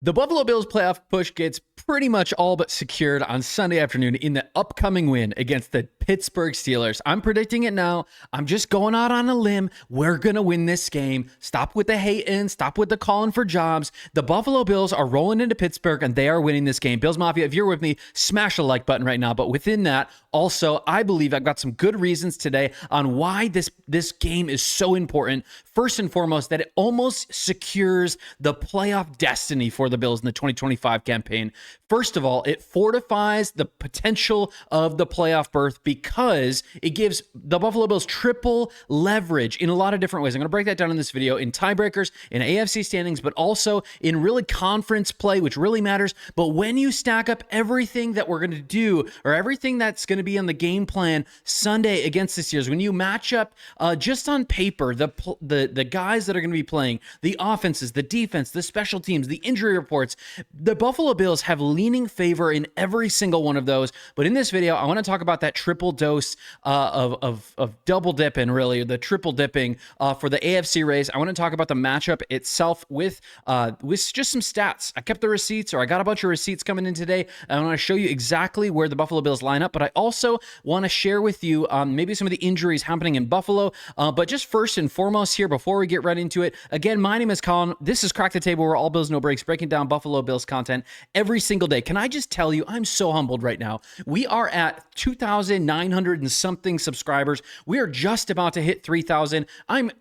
The Buffalo Bills playoff push gets pretty much all but secured on Sunday afternoon in the upcoming win against the Pittsburgh Steelers. I'm predicting it now. I'm just going out on a limb. We're going to win this game. Stop with the hating. Stop with the calling for jobs. The Buffalo Bills are rolling into Pittsburgh and they are winning this game. Bills Mafia, if you're with me, smash the like button right now. But within that, also, I believe I've got some good reasons today on why this game is so important. First and foremost, that it almost secures the playoff destiny for the Bills in the 2025 campaign. First of all, it fortifies the potential of the playoff berth because it gives the Buffalo Bills triple leverage in a lot of different ways. I'm going to break that down in this video in tiebreakers, in AFC standings, but also in really conference play, which really matters. But when you stack up everything that we're going to do or everything that's going to be on the game plan Sunday against the Steelers, when you match up just on paper, the guys that are going to be playing, the offenses, the defense, the special teams, the injury reports, the Buffalo Bills have leaning favor in every single one of those. But in this video, I want to talk about that triple dose of double dipping, really, the triple dipping for the AFC race. I want to talk about the matchup itself with just some stats. I kept the receipts, or I got a bunch of receipts coming in today. I want to show you exactly where the Buffalo Bills line up, but I also want to share with you maybe some of the injuries happening in Buffalo. But just first and foremost here, before we get right into it, again, my name is Colin. This is Crack the Table, where all Bills, no breaks, breaking down Buffalo Bills content every single day. Can I just tell you, I'm so humbled right now. We are at 2,900 and something subscribers. We are just about to hit 3,000. I'm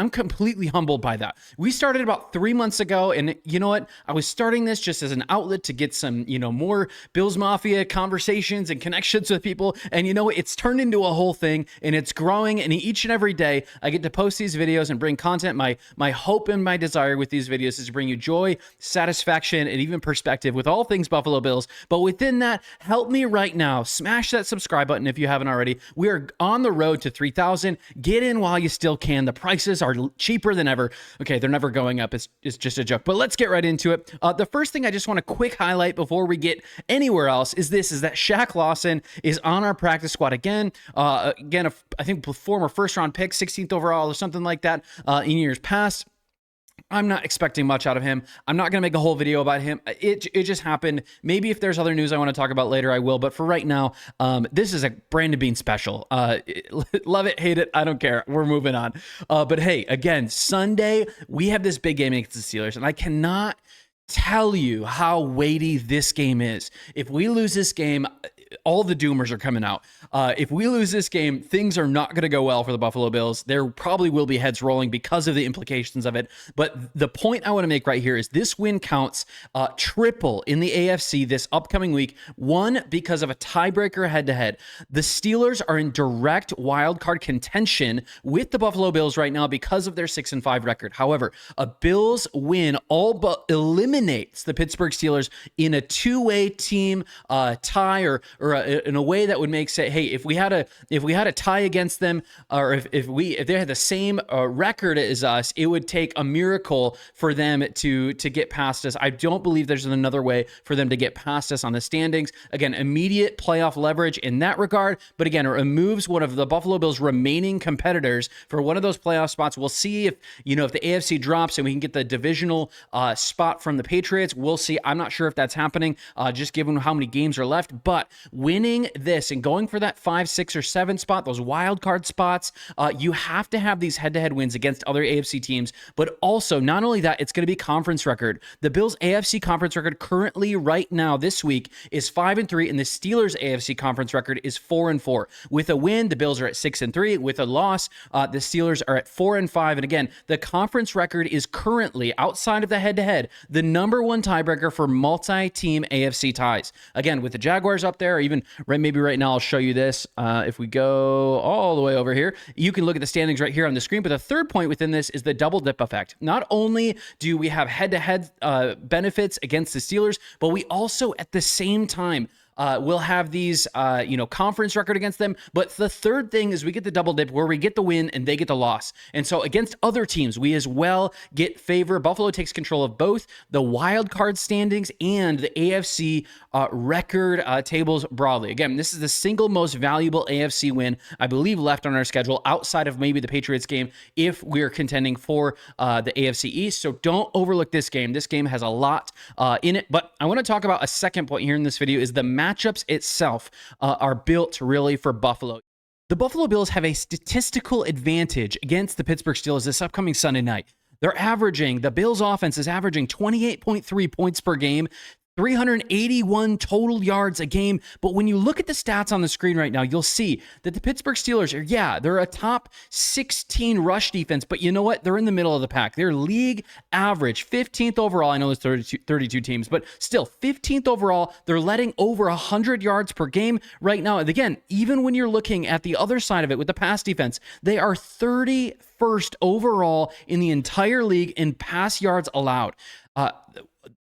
completely humbled by that. We started about 3 months ago, and you know what? I was starting this just as an outlet to get some, more Bills Mafia conversations and connections with people. And it's turned into a whole thing, and it's growing. And each and every day, I get to post these videos and bring content. My hope and my desire with these videos is to bring you joy, satisfaction, and even perspective with all things Buffalo Bills. But within that, help me right now. Smash that subscribe button if you haven't already. We are on the road to 3,000. Get in while you still can. The prices are cheaper than ever. Okay, they're never going up. It's just a joke. But let's get right into it. The first thing I just want to quick highlight before we get anywhere else is that Shaq Lawson is on our practice squad again. I think former first-round pick, 16th overall or something like that in years past. I'm not expecting much out of him. I'm not going to make a whole video about him. It just happened. Maybe if there's other news I want to talk about later, I will. But for right now, this is a Brandon Bean special. Love it, hate it, I don't care. We're moving on. But hey, again, Sunday, we have this big game against the Steelers, and I cannot tell you how weighty this game is. If we lose this game, all the doomers are coming out. If we lose this game, things are not going to go well for the Buffalo Bills. There probably will be heads rolling because of the implications of it. But the point I want to make right here is this win counts triple in the AFC this upcoming week. One, because of a tiebreaker head-to-head. The Steelers are in direct wildcard contention with the Buffalo Bills right now because of their 6-5 record. However, a Bills win all but eliminates the Pittsburgh Steelers in a two-way team tie or in a way that would make say, hey, if we had a tie against them, or if they had the same record as us, it would take a miracle for them to get past us. I don't believe there's another way for them to get past us on the standings. Again, immediate playoff leverage in that regard, but again, it removes one of the Buffalo Bills' remaining competitors for one of those playoff spots. We'll see if the AFC drops and we can get the divisional spot from the Patriots. We'll see. I'm not sure if that's happening, just given how many games are left, but winning this and going for that 5, 6, or 7 spot, those wild card spots, you have to have these head-to-head wins against other AFC teams. But also, not only that, it's going to be conference record. The Bills' AFC conference record currently, right now, this week, is 5-3, and the Steelers' AFC conference record is 4-4. With a win, the Bills are at 6-3. With a loss, the Steelers are at 4-5. And again, the conference record is currently, outside of the head-to-head, the number one tiebreaker for multi-team AFC ties. Again, with the Jaguars up there, or even maybe right now I'll show you this. If we go all the way over here, you can look at the standings right here on the screen. But the third point within this is the double dip effect. Not only do we have head-to-head benefits against the Steelers, but we also at the same time we'll have these, conference record against them. But the third thing is we get the double dip where we get the win and they get the loss. And so against other teams, we as well get favor. Buffalo takes control of both the wild card standings and the AFC record tables broadly. Again, this is the single most valuable AFC win, I believe, left on our schedule outside of maybe the Patriots game if we're contending for the AFC East. So don't overlook this game. This game has a lot in it. But I want to talk about a second point here in this video is the matchups itself are built really for Buffalo. The Buffalo Bills have a statistical advantage against the Pittsburgh Steelers this upcoming Sunday night. The Bills offense is averaging 28.3 points per game, 381 total yards a game. But when you look at the stats on the screen right now, you'll see that the Pittsburgh Steelers they're a top 16 rush defense, but you know what? They're in the middle of the pack. They're league average, 15th overall. I know there's 32 teams, but still 15th overall. They're letting over 100 yards per game right now. And again, even when you're looking at the other side of it with the pass defense, they are 31st overall in the entire league in pass yards allowed.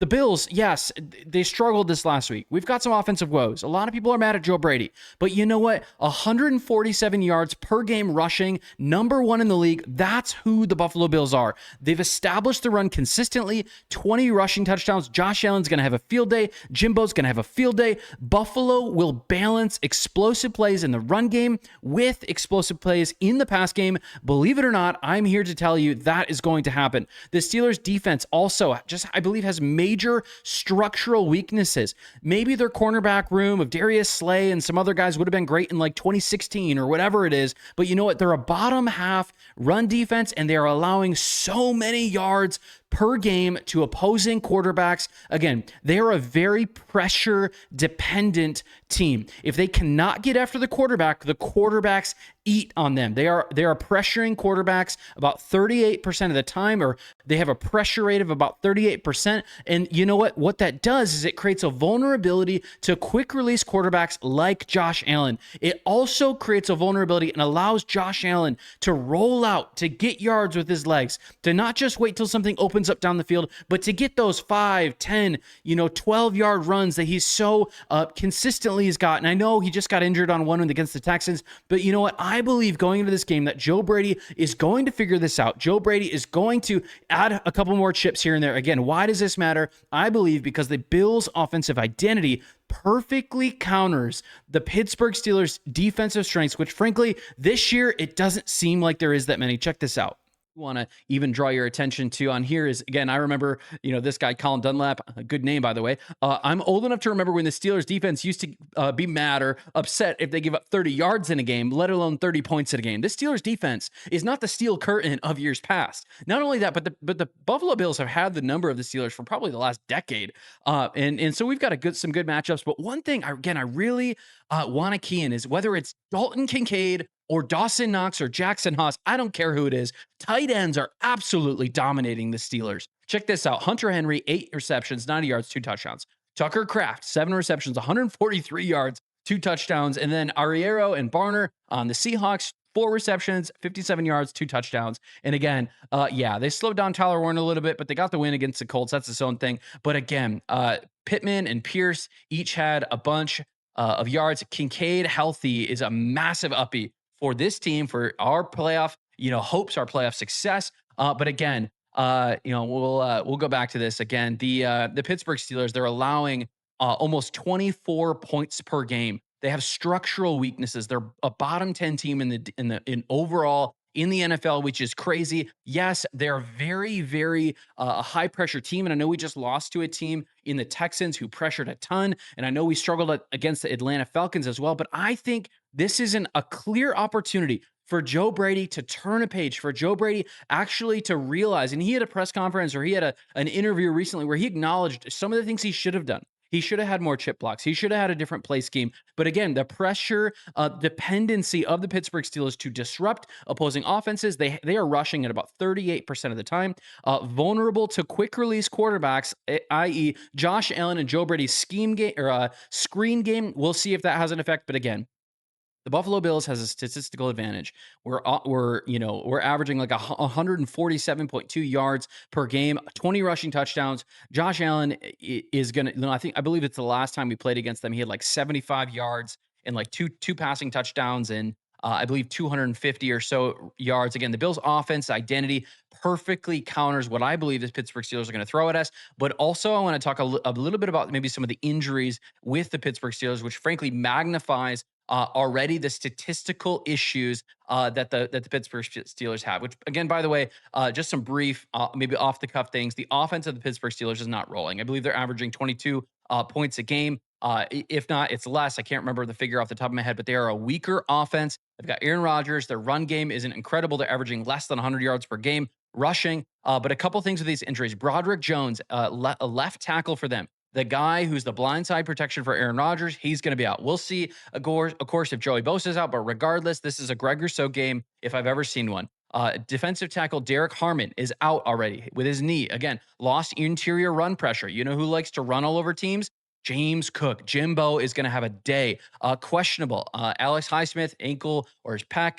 The Bills, yes, they struggled this last week. We've got some offensive woes. A lot of people are mad at Joe Brady. But you know what? 147 yards per game rushing, number one in the league. That's who the Buffalo Bills are. They've established the run consistently, 20 rushing touchdowns. Josh Allen's going to have a field day. Jimbo's going to have a field day. Buffalo will balance explosive plays in the run game with explosive plays in the pass game. Believe it or not, I'm here to tell you that is going to happen. The Steelers defense also I believe has major structural weaknesses. Maybe their cornerback room of Darius Slay and some other guys would have been great in like 2016 or whatever it is. But you know what? They're a bottom half run defense and they're allowing so many yards per game to opposing quarterbacks. Again, they are a very pressure dependent team. If they cannot get after the quarterbacks eat on them. They are pressuring quarterbacks about 38% of the time, or they have a pressure rate of about 38%. And you know what? What that does is it creates a vulnerability to quick release quarterbacks like Josh Allen. It also creates a vulnerability and allows Josh Allen to roll out, to get yards with his legs, to not just wait till something opens up down the field, but to get those 5, 10, 12-yard runs that he's so consistently has got. And I know he just got injured on one against the Texans, but you know what? I believe going into this game that Joe Brady is going to figure this out. Joe Brady is going to add a couple more chips here and there. Again, why does this matter? I believe because the Bills' offensive identity perfectly counters the Pittsburgh Steelers' defensive strengths, which frankly, this year, it doesn't seem like there is that many. Check this out. Want to even draw your attention to on here is, again, I remember, this guy, Colin Dunlap, a good name, by the way. I'm old enough to remember when the Steelers defense used to be mad or upset if they give up 30 yards in a game, let alone 30 points in a game. This Steelers defense is not the steel curtain of years past. Not only that, but the Buffalo Bills have had the number of the Steelers for probably the last decade. And so we've got some good matchups. But one thing, I really want to key in is whether it's Dalton Kincaid or Dawson Knox or Jackson Haas, I don't care who it is. Tight ends are absolutely dominating the Steelers. Check this out. Hunter Henry, 8 receptions, 90 yards, 2 touchdowns. Tucker Kraft, 7 receptions, 143 yards, 2 touchdowns. And then Arriero and Barner on the Seahawks, 4 receptions, 57 yards, 2 touchdowns. And again, they slowed down Tyler Warren a little bit, but they got the win against the Colts. That's its own thing. But again, Pittman and Pierce each had a bunch of yards. Kincaid healthy is a massive uppie for this team, for our playoff, hopes, our playoff success. But again, we'll go back to this again. The Pittsburgh Steelers, they're allowing almost 24 points per game. They have structural weaknesses. They're a bottom 10 team in overall in the NFL, which is crazy. Yes, they're very, very a high pressure team. And I know we just lost to a team in the Texans who pressured a ton. And I know we struggled against the Atlanta Falcons as well. But I think this isn't a clear opportunity for Joe Brady to turn a page, for Joe Brady actually to realize, and he had a press conference or he had an interview recently where he acknowledged some of the things he should have done. He should have had more chip blocks. He should have had a different play scheme. But again, the pressure dependency of the Pittsburgh Steelers to disrupt opposing offenses, they are rushing at about 38% of the time. Vulnerable to quick release quarterbacks, i.e. Josh Allen and Joe Brady's scheme game or screen game. We'll see if that has an effect. But again, The Buffalo Bills has a statistical advantage. We're averaging like 147.2 yards per game, 20 rushing touchdowns. Josh Allen is gonna. I believe it's the last time we played against them. He had like 75 yards and like two passing touchdowns and I believe 250 or so yards. Again, the Bills' offense identity perfectly counters what I believe the Pittsburgh Steelers are going to throw at us. But also, I want to talk a little bit about maybe some of the injuries with the Pittsburgh Steelers, which frankly magnifies already the statistical issues that the Pittsburgh Steelers have. Which, again, by the way, just some brief, maybe off the cuff things. The offense of the Pittsburgh Steelers is not rolling. I believe they're averaging 22 points a game. If not, it's less. I can't remember the figure off the top of my head, but they are a weaker offense. They've got Aaron Rodgers. Their run game isn't incredible. They're averaging less than 100 yards per game rushing. But a couple things with these injuries. Broderick Jones, a left tackle for them. The guy who's the blindside protection for Aaron Rodgers, he's going to be out. We'll see, of course, if Joey Bosa is out. But regardless, this is a Greg Rousseau game if I've ever seen one. Defensive tackle Derek Harmon is out already with his knee. Again, lost interior run pressure. You know who likes to run all over teams? James Cook. Jimbo is going to have a day. Questionable. Alex Highsmith, ankle or his pec.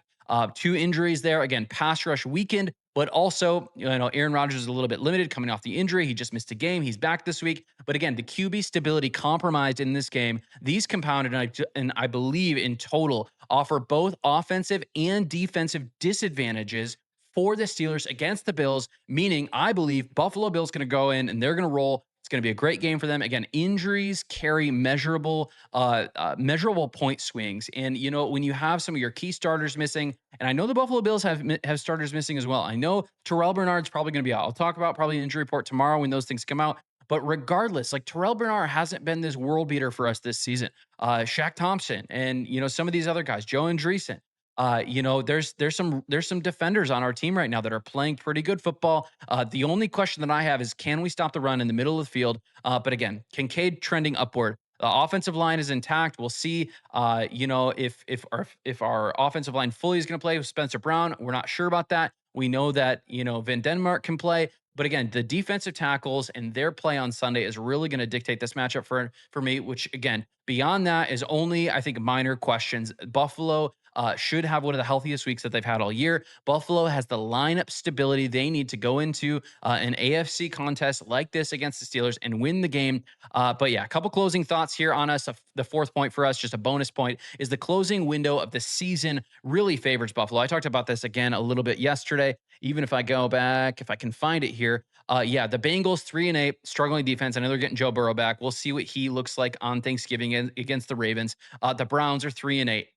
Two injuries there. Again, pass rush weakened, but also, Aaron Rodgers is a little bit limited coming off the injury. He just missed a game. He's back this week. But again, the QB stability compromised in this game. These compounded, and I believe in total, offer both offensive and defensive disadvantages for the Steelers against the Bills, meaning I believe Buffalo Bills going to go in and they're going to roll. It's going to be a great game for them. Again, injuries carry measurable point swings. And, when you have some of your key starters missing, and I know the Buffalo Bills have starters missing as well. I know Terrell Bernard's probably going to be out. I'll talk about probably an injury report tomorrow when those things come out. But regardless, like Terrell Bernard hasn't been this world beater for us this season. Shaq Thompson and, some of these other guys, Joe Andreessen. There's some defenders on our team right now that are playing pretty good football. The only question that I have is, can we stop the run in the middle of the field? But again, Kincaid trending upward. The offensive line is intact. We'll see. If our offensive line fully is going to play with Spencer Brown, we're not sure about that. We know that Van Denmark can play. But again, the defensive tackles and their play on Sunday is really going to dictate this matchup for me, which again, beyond that is only, I think, minor questions. Buffalo should have one of the healthiest weeks that they've had all year. Buffalo has the lineup stability they need to go into an AFC contest like this against the Steelers and win the game. But yeah, a couple closing thoughts here on us. The fourth point for us, just a bonus point, is the closing window of the season really favors Buffalo. I talked about this again a little bit yesterday. Even if I go back, if I can find it here, the Bengals 3-8, struggling defense. I know they're getting Joe Burrow back. We'll see what he looks like on Thanksgiving against the Ravens. The Browns are 3-8.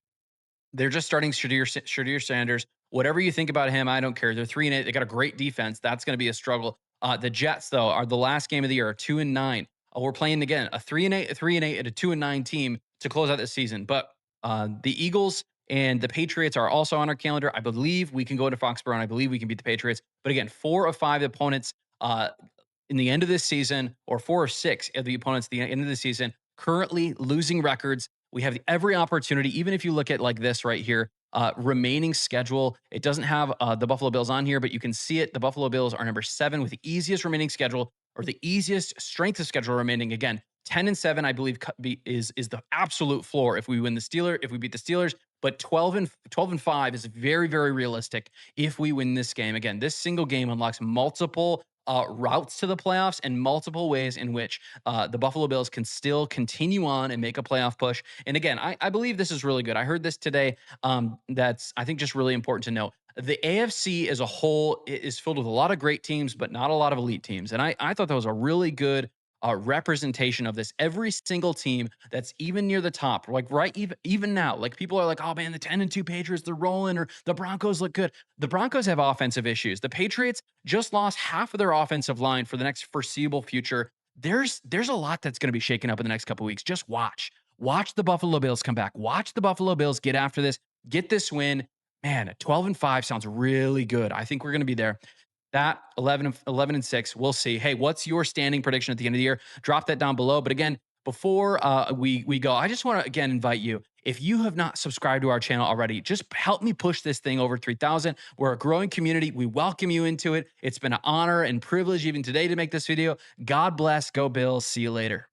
They're just starting Shadir Sanders. Whatever you think about him, I don't care. They're 3-8. They got a great defense. That's going to be a struggle. The Jets, though, are the last game of the year, 2-9. We're playing again a 3-8, and a 2-9 team to close out the season. But the Eagles and the Patriots are also on our calendar. I believe we can go to Foxborough, and I believe we can beat the Patriots. But again, 4 of 5 opponents in the end of this season, or 4 or 6 of the opponents at the end of the season, currently losing records. We have every opportunity, even if you look at like this right here, remaining schedule. It doesn't have the Buffalo Bills on here, but you can see it. The Buffalo Bills are number 7 with the easiest remaining schedule, or the easiest strength of schedule remaining. Again, 10-7, I believe, is the absolute floor if we beat the Steelers. But 12-5 is very, very realistic if we win this game. Again, this single game unlocks multiple routes to the playoffs and multiple ways in which the Buffalo Bills can still continue on and make a playoff push. And again, I believe this is really good. I heard this today. That's, I think, just really important to know. The AFC as a whole is filled with a lot of great teams, but not a lot of elite teams. And I thought that was a really good representation of this. Every single team that's even near the top, like even now, like people are like, oh man, the 10-2 Patriots, they're rolling, or the Broncos look good. The Broncos have offensive issues. The Patriots just lost half of their offensive line for the next foreseeable future. There's a lot that's going to be shaken up in the next couple of weeks. Just watch the Buffalo Bills come back. Watch the Buffalo Bills get after this, get this win. Man, 12-5 sounds really good. I think we're going to be there. That 11-6, we'll see. Hey, what's your standing prediction at the end of the year? Drop that down below. But again, before we go, I just want to again invite you. If you have not subscribed to our channel already, just help me push this thing over 3,000. We're a growing community. We welcome you into it. It's been an honor and privilege even today to make this video. God bless. Go Bills. See you later.